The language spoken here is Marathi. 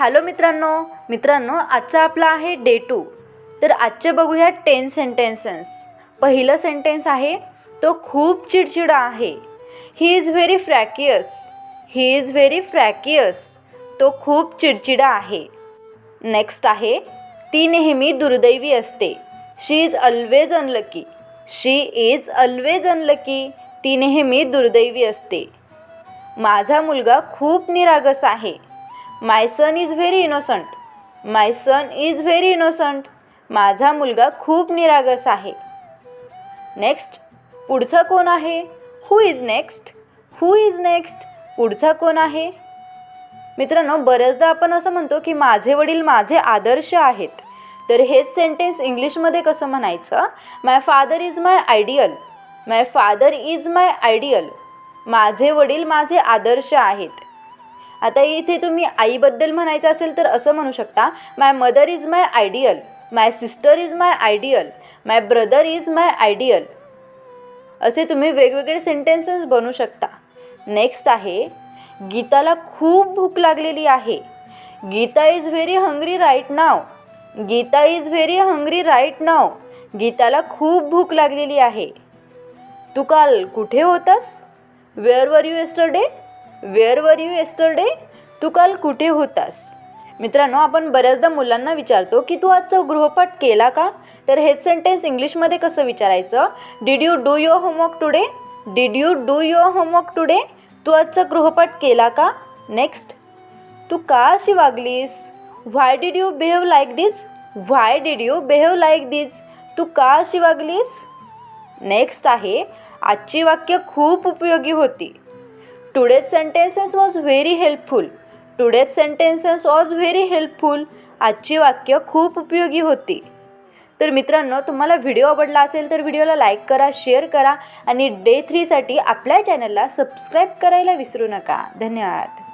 हॅलो मित्रांनो आजचा आपला आहे डे 2। तर आजचे बघूया 10 सेंटेन्सेस। पहिलं सेंटेन्स आहे तो खूप चिडचिडा आहे। He is very fractious. तो खूप चिडचिडा आहे। नेक्स्ट आहे ती नेहमी दुर्दैवी असते। शी इज ऑलवेज अनलकी। ती नेहमी दुर्दैवी असते। माझा मुलगा खूप निरागस आहे। My son is very innocent. माझा मुलगा खूप निरागस आहे। नेक्स्ट, पुढचा कोण आहे? Who is next? पुढचा कोण आहे? मित्रांनो, बऱ्याचदा आपण असं म्हणतो की माझे वडील माझे आदर्श आहेत। तर हेच सेंटेन्स इंग्लिशमध्ये कसं म्हणायचं? माय फादर इज माय आयडियल। माझे वडील माझे आदर्श आहेत। आता इथे तुम्ही आईबद्दल म्हणायचं असेल तर असं म्हणू शकता, my mother is my ideal, my sister is my ideal, my brother is my ideal. असे तुम्ही वेगवेगळे सेंटेन्सेस बनवू शकता। नेक्स्ट आहे गीताला खूप भूक लागलेली आहे। Geeta is very hungry right now. गीताला खूप भूक लागलेली आहे। तू काल कुठे होतास? Wear were you yesterday? तू काल कुठे होतास? मित्रांनो, आपण बऱ्याचदा मुलांना विचारतो की तू आजचा गृहपाठ केला का? तर हेच सेंटेन्स इंग्लिशमध्ये कसं विचारायचं? Did you do your homework today? तू आजचा गृहपाठ केला का? नेक्स्ट, तू का अशी वागलीस? Why did you behave like this? तू का अशी वागलीस? नेक्स्ट आहे आजची वाक्य खूप उपयोगी होती। Today's sentences was very helpful. आजची वाक्य खूप उपयोगी होती। तर मित्रांनो, तुम्हाला व्हिडिओ आवडला असेल तर व्हिडिओला लाईक करा, शेअर करा आणि डे 3 साठी आपल्या चॅनलला सबस्क्राईब करायला विसरू नका। धन्यवाद।